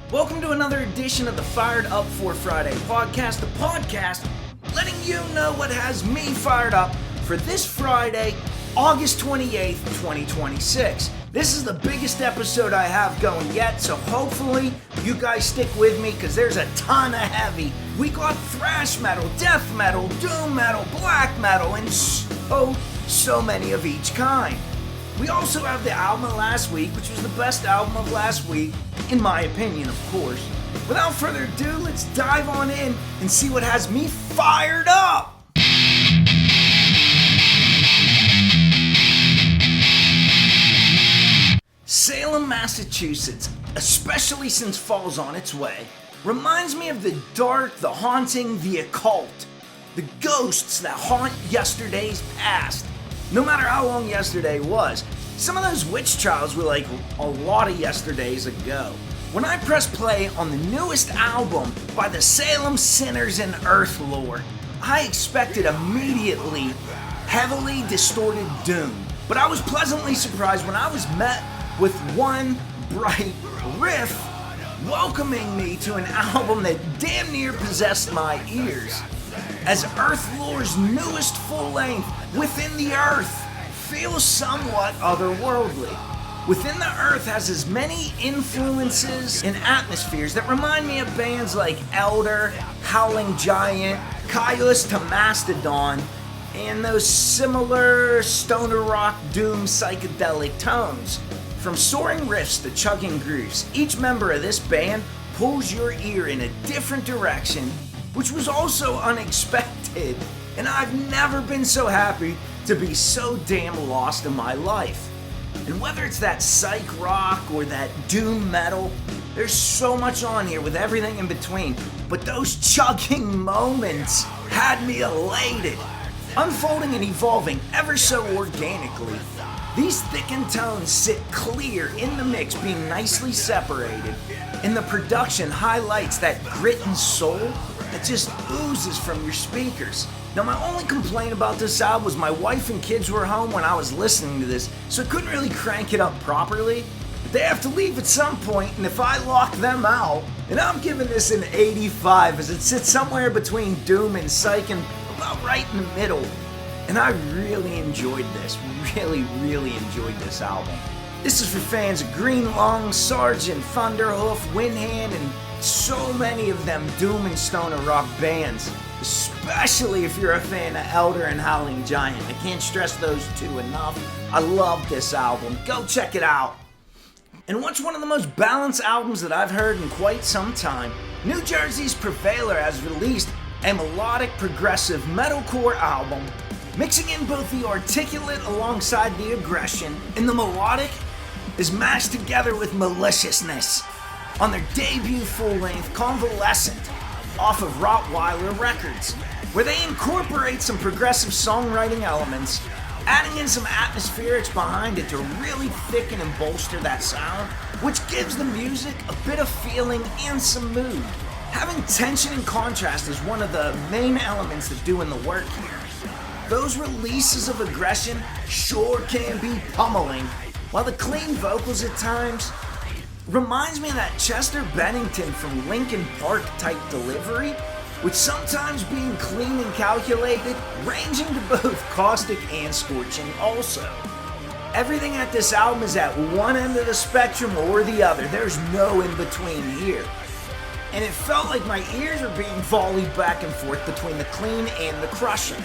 Welcome to another edition of the Fired Up for Friday podcast, the podcast letting you know what has me fired up for this Friday, August 28th, 2026. This is the biggest episode I have going yet, so hopefully you guys stick with me because there's a ton of heavy. We got thrash metal, death metal, doom metal, black metal, and so many of each kind. We also have the album of last week, which was the best album of last week, in my opinion, of course. Without further ado, let's dive on in and see what has me fired up! Salem, Massachusetts, especially since fall's on its way, reminds me of the dark, the haunting, the occult. The ghosts that haunt yesterday's past. No matter how long yesterday was, some of those witch trials were like a lot of yesterdays ago. When I pressed play on the newest album by the Salem Sinners and Earthlore, I expected immediately heavily distorted doom. But I was pleasantly surprised when I was met with one bright riff welcoming me to an album that damn near possessed my ears. As Earthlore's newest full-length, Within the Earth, feels somewhat otherworldly. Within the Earth has as many influences and atmospheres that remind me of bands like Elder, Howling Giant, Caius to Mastodon, and those similar stoner rock doom psychedelic tones. From soaring riffs to chugging grooves, each member of this band pulls your ear in a different direction, which was also unexpected, and I've never been so happy to be so damn lost in my life. And whether it's that psych rock or that doom metal, there's so much on here with everything in between, but those chugging moments had me elated, unfolding and evolving ever so organically. These thickened tones sit clear in the mix, being nicely separated, and the production highlights that grit and soul that just oozes from your speakers. Now, my only complaint about this album was my wife and kids were home when I was listening to this, so I couldn't really crank it up properly. But they have to leave at some point, and if I lock them out, and I'm giving this an 85 as it sits somewhere between doom and psych and about right in the middle. And I really enjoyed this, really enjoyed this album. This is for fans of Green Lung, Sergeant, Thunderhoof, Windhand, and so many of them doom and stoner rock bands. Especially if you're a fan of Elder and Howling Giant. I can't stress those two enough. I love this album. Go check it out. And what's one of the most balanced albums that I've heard in quite some time? New Jersey's Prevailer has released a melodic progressive metalcore album, mixing in both the articulate alongside the aggression, and the melodic is mashed together with maliciousness on their debut full-length Convalescent off of Rottweiler Records, where they incorporate some progressive songwriting elements, adding in some atmospherics behind it to really thicken and bolster that sound, which gives the music a bit of feeling and some mood. Having tension and contrast is one of the main elements that doing the work here. Those releases of aggression sure can be pummeling, while the clean vocals at times reminds me of that Chester Bennington from Linkin Park type delivery, with sometimes being clean and calculated, ranging to both caustic and scorching also. Everything at this album is at one end of the spectrum or the other. There's no in between here. And it felt like my ears were being volleyed back and forth between the clean and the crushing.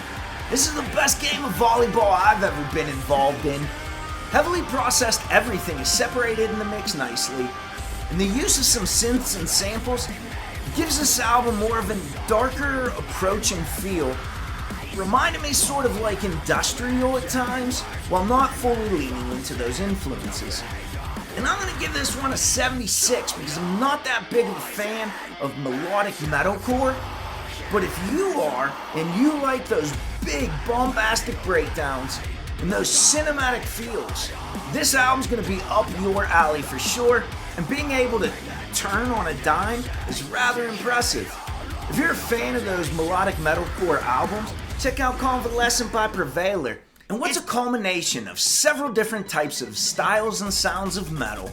This is the best game of volleyball I've ever been involved in. Heavily processed everything is separated in the mix nicely, and the use of some synths and samples gives this album more of a darker approach and feel, reminding me sort of like industrial at times, while not fully leaning into those influences. And I'm going to give this one a 76 because I'm not that big of a fan of melodic metalcore, but if you are, and you like those big bombastic breakdowns, and those cinematic feels, this album's gonna be up your alley for sure, and being able to turn on a dime is rather impressive. If you're a fan of those melodic metalcore albums, check out Convalescent by Prevailer. And what's a culmination of several different types of styles and sounds of metal,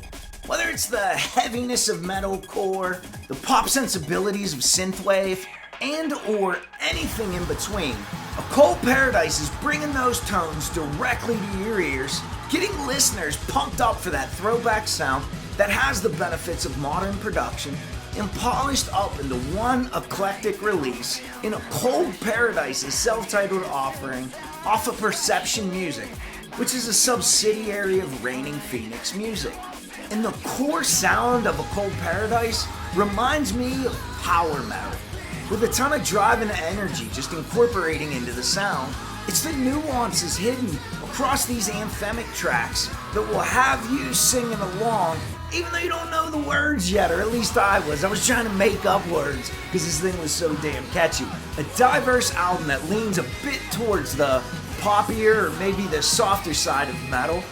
Whether it's the heaviness of metalcore, the pop sensibilities of synthwave, and or anything in between, AColdParadise is bringing those tones directly to your ears, getting listeners pumped up for that throwback sound that has the benefits of modern production and polished up into one eclectic release in AColdParadise's self-titled offering off of Perception Music, which is a subsidiary of Reigning Phoenix Music. And the core sound of AColdParadise reminds me of power metal, with a ton of drive and energy just incorporating into the sound. It's the nuances hidden across these anthemic tracks that will have you singing along even though you don't know the words yet, or at least I was. I was trying to make up words because this thing was so damn catchy. A diverse album that leans a bit towards the poppier or maybe the softer side of metal,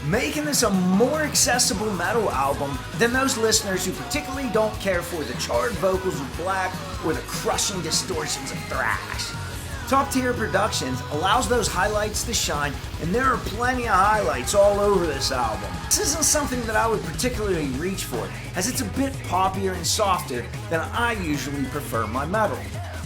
making this a more accessible metal album than those listeners who particularly don't care for the charred vocals of black or the crushing distortions of thrash. Top tier productions allows those highlights to shine, and there are plenty of highlights all over this album. This isn't something that I would particularly reach for, as it's a bit poppier and softer than I usually prefer my metal.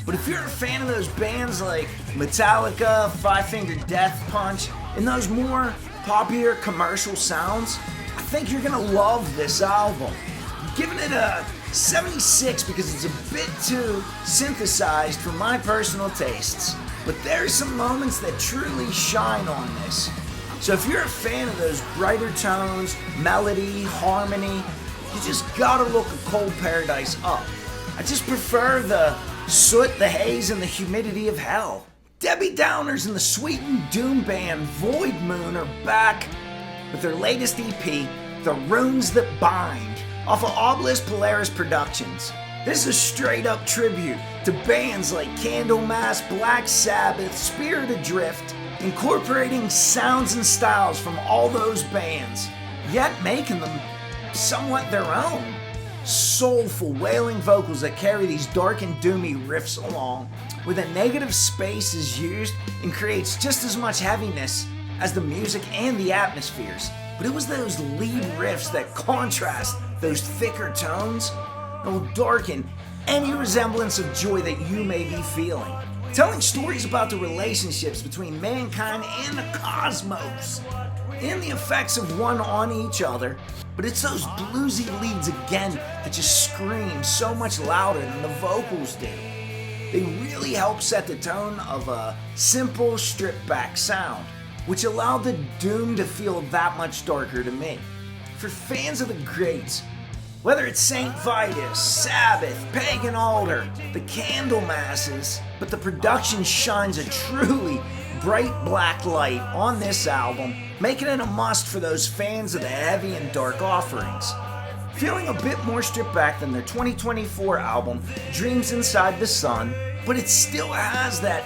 But if you're a fan of those bands like Metallica, Five Finger Death Punch, and those more poppier commercial sounds, I think you're gonna love this album. I'm giving it a 76 because it's a bit too synthesized for my personal tastes, but there's some moments that truly shine on this. So if you're a fan of those brighter tones, melody, harmony, you just gotta look AColdParadise up. I just prefer the soot, the haze, and the humidity of hell. Debbie Downers and the sweetened doom band Void Moon are back with their latest EP, The Runes That Bind, off of Oblivionem Productions. This is a straight up tribute to bands like Candlemass, Black Sabbath, Spirit Adrift, incorporating sounds and styles from all those bands, yet making them somewhat their own. Soulful, wailing vocals that carry these dark and doomy riffs along, where the negative space is used and creates just as much heaviness as the music and the atmospheres. But it was those lead riffs that contrast those thicker tones that will darken any resemblance of joy that you may be feeling. Telling stories about the relationships between mankind and the cosmos, and the effects of one on each other. But it's those bluesy leads again that just scream so much louder than the vocals do. They really help set the tone of a simple, stripped back sound, which allowed the doom to feel that much darker to me. For fans of the greats, whether it's Saint Vitus, Sabbath, Pagan Altar, the Candlemasses, but the production shines a truly bright black light on this album, making it a must for those fans of the heavy and dark offerings. Feeling a bit more stripped back than their 2024 album, Dreams Inside the Sun, but it still has that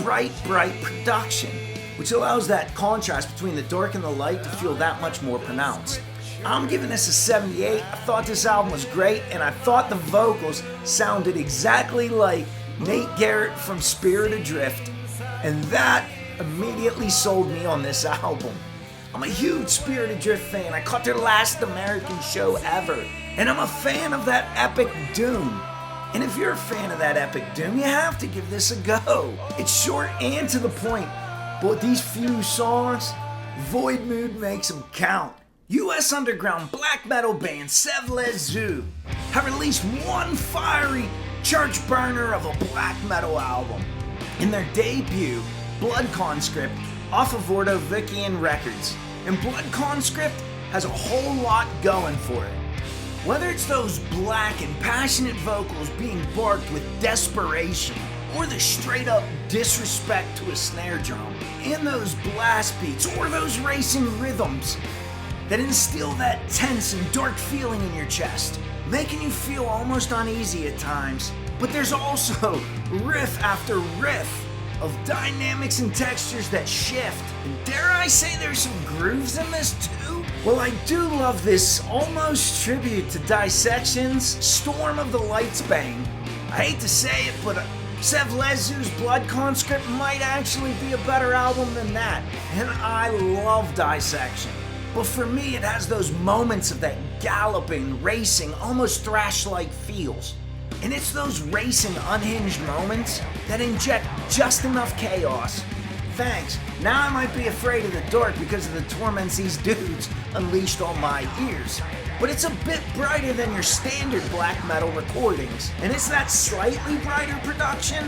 bright production, which allows that contrast between the dark and the light to feel that much more pronounced. I'm giving this a 78. I thought this album was great, and I thought the vocals sounded exactly like Nate Garrett from Spirit Adrift, and that immediately sold me on this album. I'm a huge Spirit Adrift fan. I caught their last American show ever, and I'm a fan of that epic doom. And if you're a fan of that epic doom, you have to give this a go. It's short and to the point, but with these few songs, Void Moon makes them count. US underground black metal band Lezu have released one fiery church burner of a black metal album in their debut, Blood Conscript, off of Ordovician Records. And Blood Conscript has a whole lot going for it. Whether it's those black and passionate vocals being barked with desperation, or the straight up disrespect to a snare drum, and those blast beats, or those racing rhythms that instill that tense and dark feeling in your chest, making you feel almost uneasy at times. But there's also riff after riff of dynamics and textures that shift. And dare I say there's some grooves in this too? Well, I do love this almost tribute to Dissection's Storm of the Lights Bane. I hate to say it, but Lezu's Blood Conscript might actually be a better album than that. And I love Dissection. But for me, it has those moments of that galloping, racing, almost thrash-like feels. And it's those racing, unhinged moments that inject just enough chaos. Thanks. Now I might be afraid of the dark because of the torments these dudes unleashed on my ears. But it's a bit brighter than your standard black metal recordings. And it's that slightly brighter production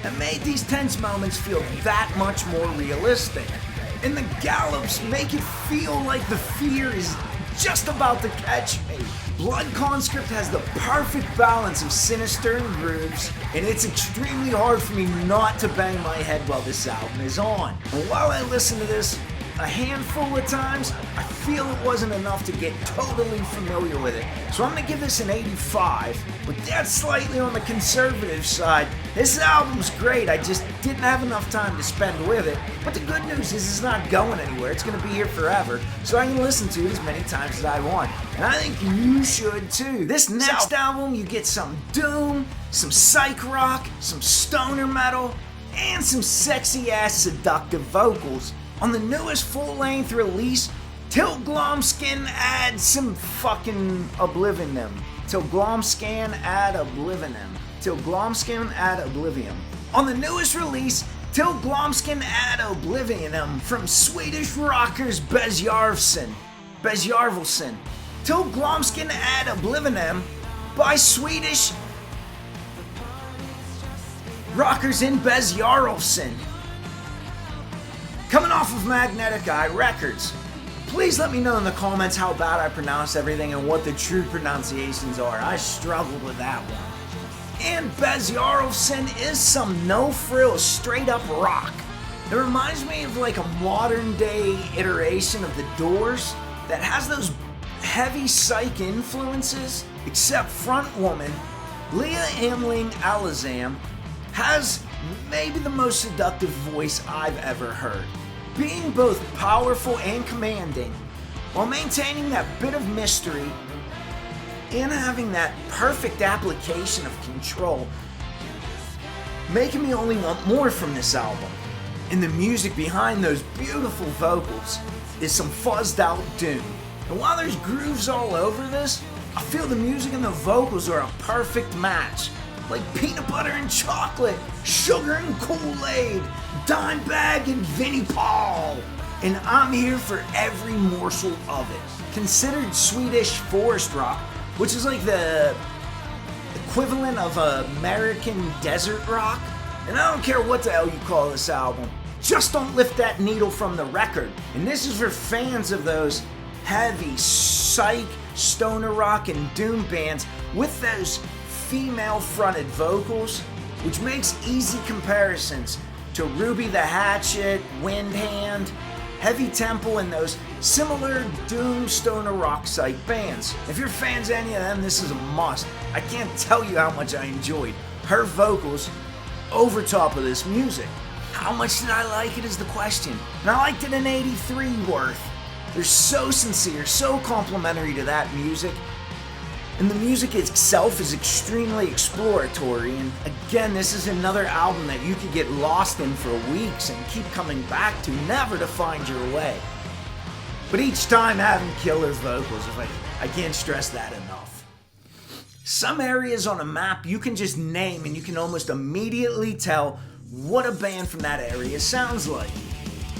that made these tense moments feel that much more realistic. And the gallops make it feel like the fear is just about to catch me. Blood Conscript has the perfect balance of sinister and grooves, and it's extremely hard for me not to bang my head while this album is on. And while I listen to this a handful of times, I feel it wasn't enough to get totally familiar with it. So I'm going to give this an 85, but that's slightly on the conservative side. This album's great, I just didn't have enough time to spend with it. But the good news is it's not going anywhere, it's going to be here forever, so I can listen to it as many times as I want. And I think you should too. This next album, you get some doom, some psych rock, some stoner metal, and some sexy ass seductive vocals. On the newest full-length release, Till Glömskan adds some fucking Oblivionem. Till Glömskan add Oblivionem. Till Glömskan add Oblivionem. On the newest release, Till Glömskan add Oblivionem from Swedish rockers Besvarjelsen. Till Glömskan add Oblivionem by Swedish rockers in Besvarjelsen. Coming off of Magnetic Eye Records. Please let me know in the comments how bad I pronounce everything and what the true pronunciations are. I struggled with that one. And Besvarjelsen is some no-frills, straight-up rock. It reminds me of like a modern-day iteration of The Doors that has those heavy psych influences, except frontwoman Leah Amling Alazam has maybe the most seductive voice I've ever heard. Being both powerful and commanding, while maintaining that bit of mystery and having that perfect application of control, making me only want more from this album. And the music behind those beautiful vocals is some fuzzed out doom. And while there's grooves all over this, I feel the music and the vocals are a perfect match. Like peanut butter and chocolate, sugar and Kool-Aid, Dimebag and Vinnie Paul. And I'm here for every morsel of it. Considered Swedish forest rock, which is like the equivalent of American desert rock. And I don't care what the hell you call this album, just don't lift that needle from the record. And this is for fans of those heavy psych, stoner rock and doom bands with those female-fronted vocals, which makes easy comparisons to Ruby the Hatchet, Windhand, Heavy Temple, and those similar doom stoner rock psych bands. If you're fans of any of them, this is a must. I can't tell you how much I enjoyed her vocals over top of this music. How much did I like it is the question, and I liked it an 83 worth. They're so sincere, so complimentary to that music. And the music itself is extremely exploratory, and again, this is another album that you could get lost in for weeks and keep coming back to, never to find your way. But each time having killer vocals, I can't stress that enough. Some areas on a map you can just name and you can almost immediately tell what a band from that area sounds like.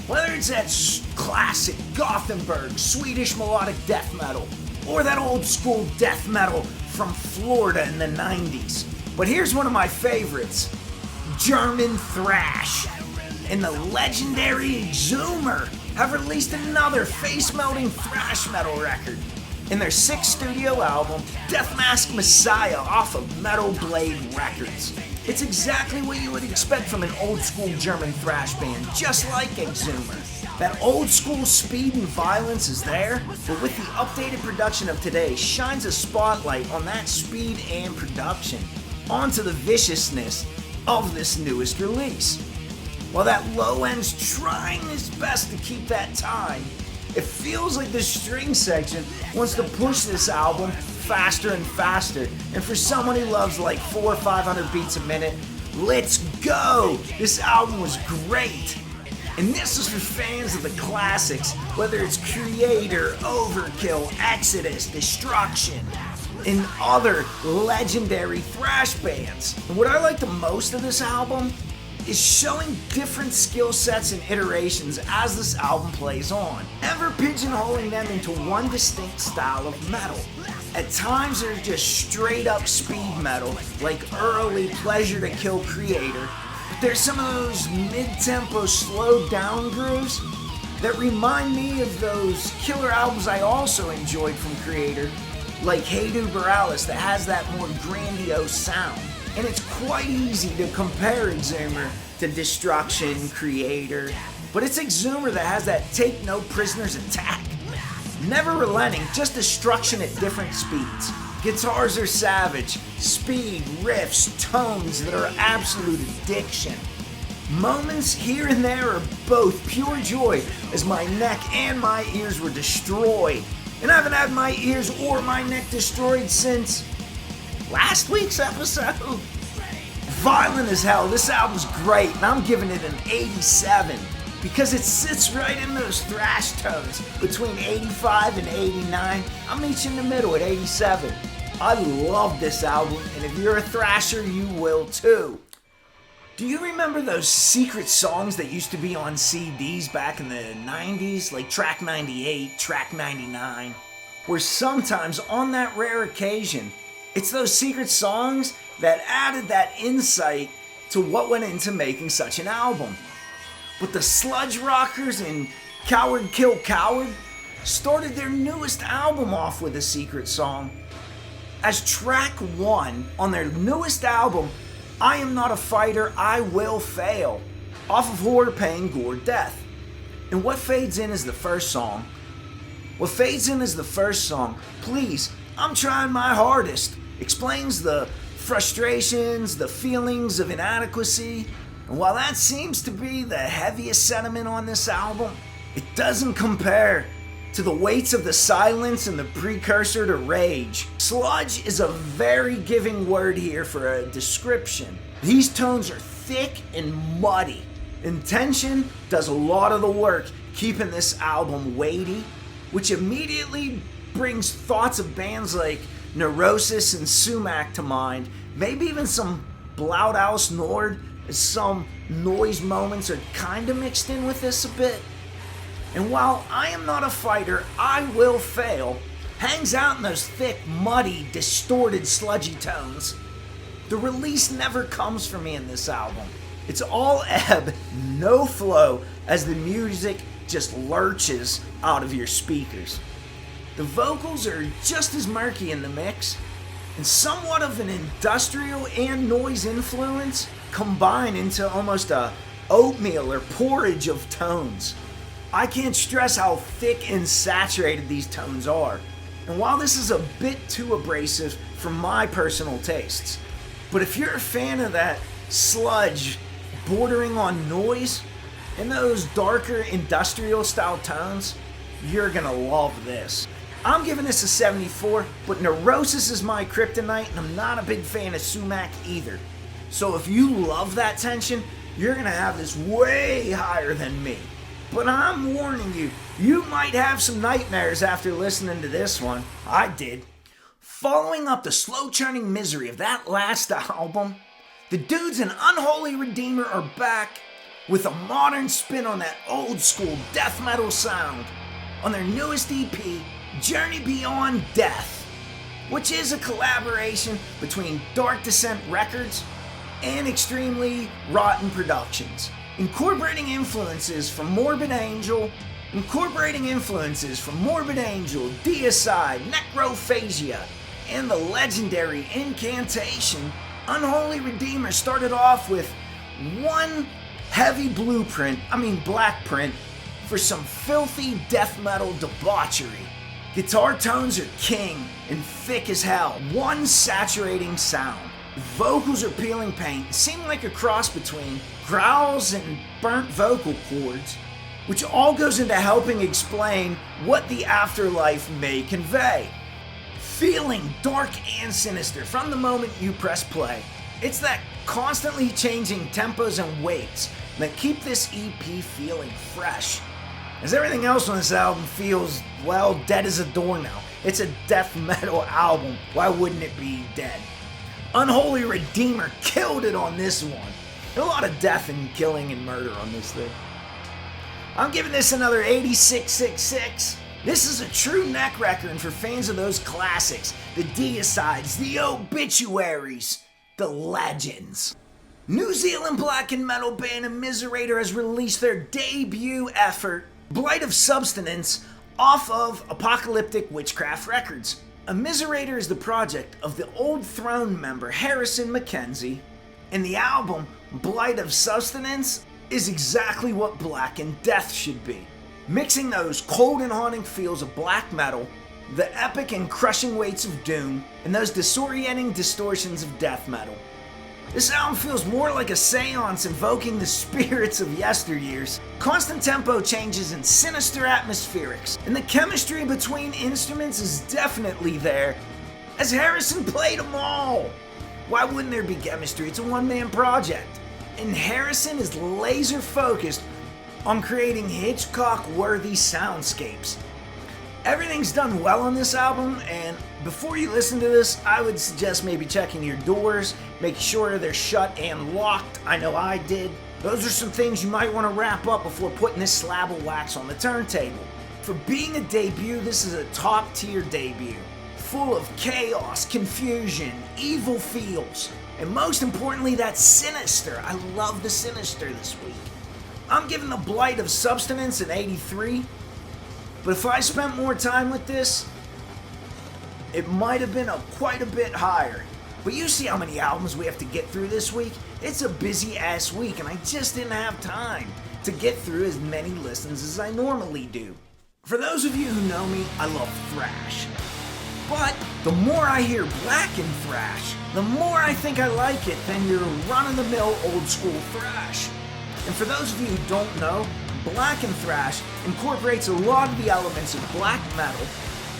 Whether it's that classic Gothenburg Swedish melodic death metal, or that old school death metal from Florida in the 90s. But here's one of my favorites, German thrash. And the legendary Exumer have released another face-melting thrash metal record in their 6th studio album, Death Mask Messiah, off of Metal Blade Records. It's exactly what you would expect from an old school German thrash band, just like Exumer. That old school speed and violence is there, but with the updated production of today, shines a spotlight on that speed and production onto the viciousness of this newest release. While that low end's trying its best to keep that time, it feels like the string section wants to push this album faster and faster. And for someone who loves like 400 or 500 beats a minute, let's go! This album was great. And this is for fans of the classics, whether it's Creator, Overkill, Exodus, Destruction, and other legendary thrash bands. And what I like the most of this album is showing different skill sets and iterations as this album plays on, ever pigeonholing them into one distinct style of metal. At times they're just straight up speed metal, like early Pleasure to Kill Creator, but there's some of those mid-tempo slowed down grooves that remind me of those killer albums I also enjoyed from Creator, like Hey Dude Borealis, that has that more grandiose sound. And it's quite easy to compare Exumer to Destruction, Creator, but it's Exumer that has that take no prisoners attack. Never relenting, just destruction at different speeds. Guitars are savage, speed, riffs, tones that are absolute addiction. Moments here and there are both pure joy as my neck and my ears were destroyed. And I haven't had my ears or my neck destroyed since last week's episode. Violent as hell, this album's great, and I'm giving it an 87 because it sits right in those thrash tones between 85 and 89. I'm each in the middle at 87. I love this album, and if you're a thrasher, you will too. Do you remember those secret songs that used to be on CDs back in the 90s, like track 98, track 99, where sometimes on that rare occasion, it's those secret songs that added that insight to what went into making such an album. But the sludge rockers in Coward Kill Coward started their newest album off with a secret song. As track 1 on their newest album, I Am Not a Fighter, I Will Fail, off of Horror, Pain, Gore, Death. And what fades in is the first song. Please, I'm trying my hardest, explains the frustrations, the feelings of inadequacy. And while that seems to be the heaviest sentiment on this album, it doesn't compare to the weights of the silence and the precursor to rage. Sludge is a very giving word here for a description. These tones are thick and muddy. Intention does a lot of the work keeping this album weighty, which immediately brings thoughts of bands like Neurosis and Sumac to mind, maybe even some Blout aus Nord, as some noise moments are kinda mixed in with this a bit. And while I Am Not a Fighter, I Will Fail hangs out in those thick, muddy, distorted, sludgy tones, the release never comes for me in this album. It's all ebb, no flow, as the music just lurches out of your speakers. The vocals are just as murky in the mix, and somewhat of an industrial and noise influence combine into almost a oatmeal or porridge of tones. I can't stress how thick and saturated these tones are, and while this is a bit too abrasive for my personal tastes, but if you're a fan of that sludge bordering on noise and those darker industrial style tones, you're gonna love this. I'm giving this a 74, but Neurosis is my kryptonite, and I'm not a big fan of Sumac either. So if you love that tension, you're gonna have this way higher than me. But I'm warning you, you might have some nightmares after listening to this one. I did. Following up the slow-churning misery of that last album, the dudes in Unholy Redeemer are back with a modern spin on that old-school death metal sound on their newest EP, Journey Beyond Death, which is a collaboration between Dark Descent Records and Extremely Rotten Productions, incorporating influences from Morbid Angel, Deicide, Necrophagia, and the legendary Incantation. Unholy Redeemer started off with one heavy black print for some filthy death metal debauchery. Guitar tones are king and thick as hell, one saturating sound. Vocals are peeling paint, seem like a cross between growls and burnt vocal cords, which all goes into helping explain what the afterlife may convey. Feeling dark and sinister from the moment you press play. It's that constantly changing tempos and weights that keep this EP feeling fresh. As everything else on this album feels, well, dead as a doornail. It's a death metal album, why wouldn't it be dead? Unholy Redeemer killed it on this one. A lot of death and killing and murder on this thing. I'm giving this another 8666. This is a true neck wrecker, and for fans of those classics, the deicides, the obituaries, the legends. New Zealand black and metal band Immiserator has released their debut effort, Blight of Subsistence, off of Apocalyptic Witchcraft Records. Immiserator is the project of the Old Throne member Harrison Mackenzie, and the album, Blight of Subsistence, is exactly what black and death should be. Mixing those cold and haunting feels of black metal, the epic and crushing weights of doom, and those disorienting distortions of death metal. This album feels more like a seance invoking the spirits of yesteryears, constant tempo changes and sinister atmospherics, and the chemistry between instruments is definitely there, as Harrison played them all. Why wouldn't there be chemistry? It's a one-man project, and Harrison is laser focused on creating Hitchcock-worthy soundscapes. Everything's done well on this album, and before you listen to this, I would suggest maybe checking your doors, make sure they're shut and locked. I know I did. Those are some things you might want to wrap up before putting this slab of wax on the turntable. For being a debut, this is a top-tier debut, full of chaos, confusion, evil feels, and most importantly, that sinister. I love the sinister this week. I'm giving the Blight of Subsistence an 83. But if I spent more time with this, it might have been quite a bit higher. But you see how many albums we have to get through this week? It's a busy ass week, and I just didn't have time to get through as many listens as I normally do. For those of you who know me, I love thrash. But the more I hear black and thrash, the more I think I like it than your run-of-the-mill old-school thrash. And for those of you who don't know, black and thrash incorporates a lot of the elements of black metal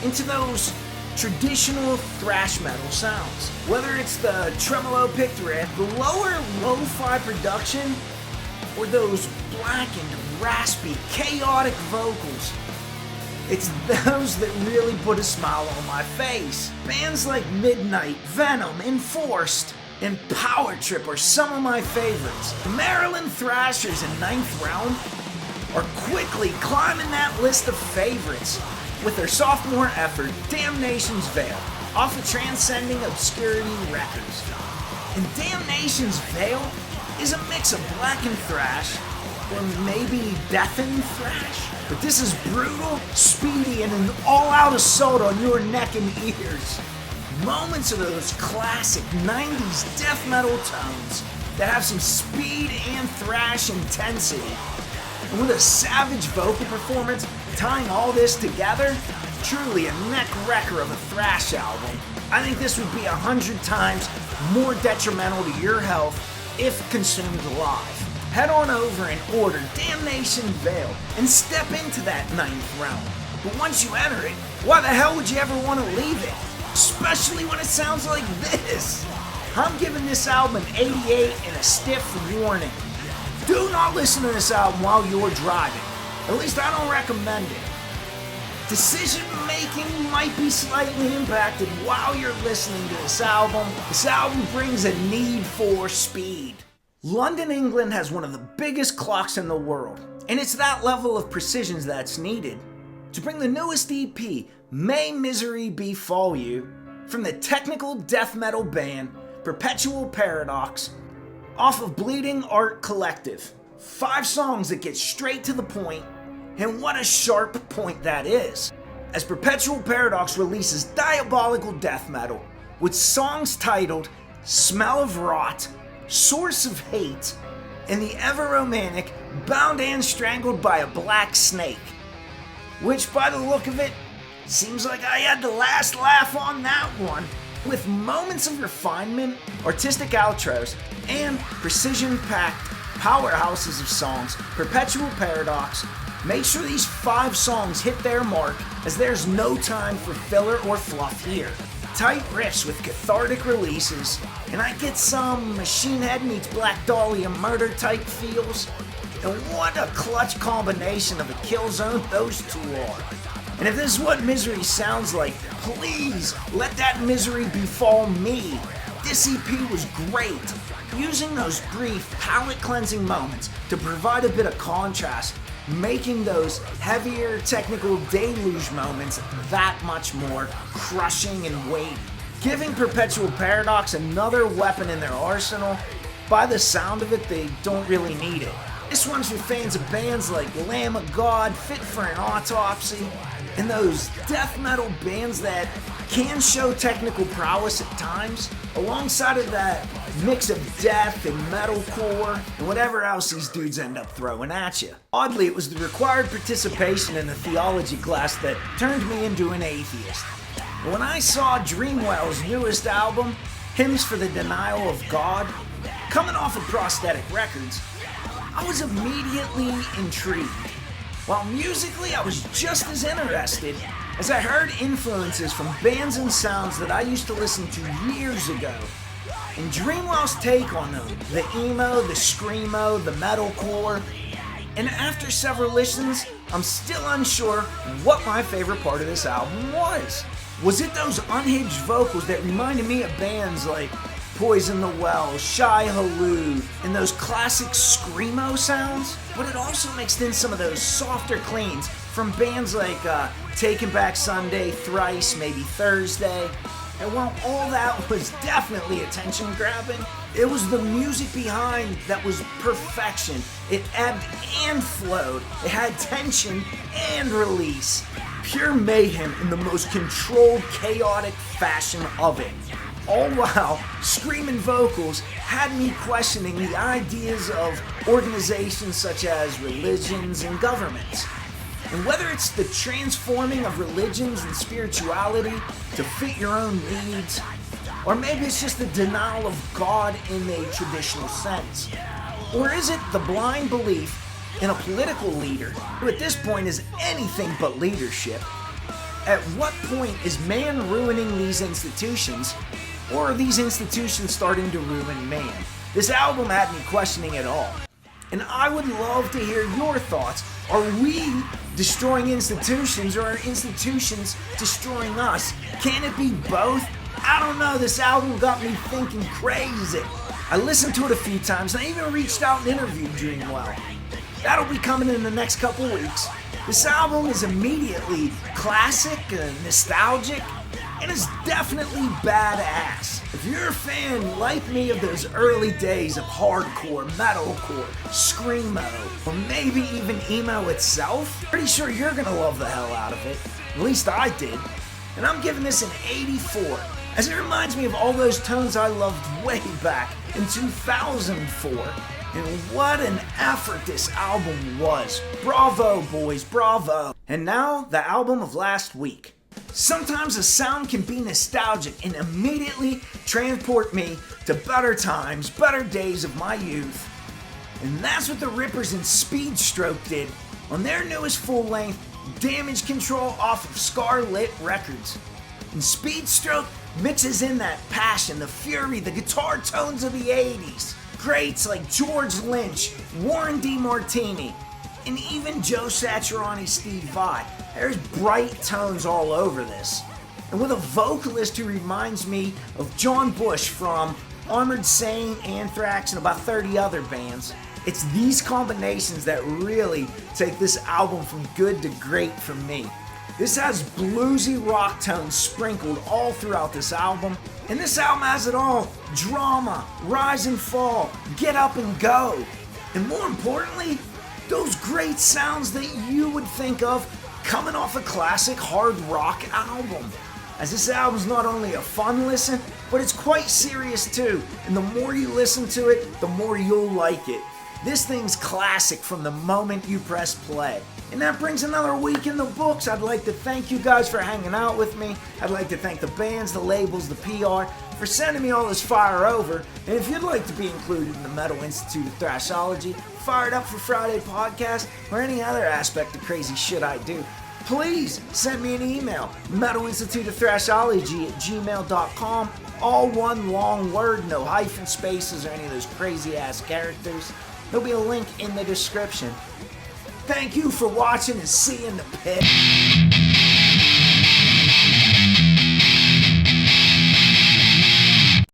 into those traditional thrash metal sounds. Whether it's the tremolo picked riff, the lower lo-fi production, or those blackened, raspy, chaotic vocals, it's those that really put a smile on my face. Bands like Midnight, Venom, Enforced, and Power Trip are some of my favorites. The Maryland Thrashers in Ninth Realm are quickly climbing that list of favorites with their sophomore effort, Damnation's Veil, off of Transcending Obscurity Records. And Damnation's Veil is a mix of black and thrash, or maybe death and thrash. But this is brutal, speedy, and an all-out assault on your neck and ears. Moments of those classic 90s death metal tones that have some speed and thrash intensity. And with a savage vocal performance tying all this together, truly a neck wrecker of a thrash album. I think this would be 100 times more detrimental to your health if consumed live. Head on over and order Damnation Veil and step into that ninth realm. But once you enter it, why the hell would you ever want to leave it? Especially when it sounds like this. I'm giving this album an 88 and a stiff warning. Do not listen to this album while you're driving. At least I don't recommend it. Decision making might be slightly impacted while you're listening to this album. This album brings a need for speed. London, England has one of the biggest clocks in the world, and it's that level of precision that's needed to bring the newest EP, May Misery Befall You, from the technical death metal band PerpetualParadox, off of Bleeding Art Collective. 5 songs that get straight to the point, and what a sharp point that is, as PerpetualParadox releases diabolical death metal with songs titled Smell of Rot, Source of Hate, and the ever-romantic Bound and Strangled by a Black Snake, which by the look of it, seems like I had the last laugh on that one. With moments of refinement, artistic outros, and precision-packed powerhouses of songs, PerpetualParadox make sure these 5 songs hit their mark, as there's no time for filler or fluff here. Tight riffs with cathartic releases, and I get some Machine Head meets Black Dahlia murder type feels, And what a clutch combination of a kill zone those two are. And if this is what misery sounds like, please let that misery befall me. This EP was great, using those brief palate cleansing moments to provide a bit of contrast, making those heavier technical deluge moments that much more crushing and weighty, giving Perpetual Paradox another weapon in their arsenal. By the sound of it, they don't really need it. This one's for fans of bands like Lamb of God, Fit for an Autopsy, and those death metal bands that can show technical prowess at times, alongside of that mix of death and metalcore and whatever else these dudes end up throwing at you. Oddly, it was the required participation in the theology class that turned me into an atheist. When I saw Dreamwell's newest album, Hymns for the Denial of God, coming off of Prosthetic Records, I was immediately intrigued. While musically I was just as interested, as I heard influences from bands and sounds that I used to listen to years ago. And Dreamwell's take on them, the emo, the screamo, the metalcore, and after several listens, I'm still unsure what my favorite part of this album was. Was it those unhinged vocals that reminded me of bands like Poison the Well, Shy Halud, and those classic screamo sounds? But it also mixed in some of those softer cleans from bands like Taking Back Sunday, Thrice, maybe Thursday. And while all that was definitely attention grabbing, it was the music behind that was perfection. It ebbed and flowed. It had tension and release. Pure mayhem in the most controlled, chaotic fashion of it. All while screaming vocals had me questioning the ideas of organizations such as religions and governments. And whether it's the transforming of religions and spirituality to fit your own needs, or maybe it's just the denial of God in a traditional sense, or is it the blind belief in a political leader who at this point is anything but leadership? At what point is man ruining these institutions, or are these institutions starting to ruin man? This album had me questioning it all. And I would love to hear your thoughts. Are we destroying institutions, or are institutions destroying us? Can it be both? I don't know, this album got me thinking crazy. I listened to it a few times, and I even reached out and interviewed Dreamwell. That'll be coming in the next couple weeks. This album is immediately classic, nostalgic, and is definitely badass. If you're a fan like me of those early days of hardcore, metalcore, screamo, or maybe even emo itself, pretty sure you're gonna love the hell out of it. At least I did. And I'm giving this an 84, as it reminds me of all those tones I loved way back in 2004. And what an effort this album was. Bravo, boys, bravo. And now, the album of last week. Sometimes a sound can be nostalgic and immediately transport me to better times, better days of my youth. And that's what the Rippers and Speedstroke did on their newest full-length, Damage Control off of Scarlet Records. And Speedstroke mixes in that passion, the fury, the guitar tones of the 80s. Greats like George Lynch, Warren DeMartini, and even Joe Satriani, Steve Vai. There's bright tones all over this. And with a vocalist who reminds me of John Bush from Armored Saint, Anthrax, and about 30 other bands. It's these combinations that really take this album from good to great for me. This has bluesy rock tones sprinkled all throughout this album. And this album has it all. Drama, rise and fall, get up and go. And more importantly, those great sounds that you would think of coming off a classic hard rock album. As this album's not only a fun listen, but it's quite serious too. And the more you listen to it, the more you'll like it. This thing's classic from the moment you press play. And that brings another week in the books. I'd like to thank you guys for hanging out with me. I'd like to thank the bands, the labels, the PR for sending me all this fire over. And if you'd like to be included in the Metal Institute of Thrashology, Fired Up for Friday podcast, or any other aspect of crazy shit I do, please send me an email, metalinstituteofthrashology@gmail.com, all one long word, no hyphen spaces or any of those crazy ass characters. There'll be a link in the description. Thank you for watching and see you in the pit.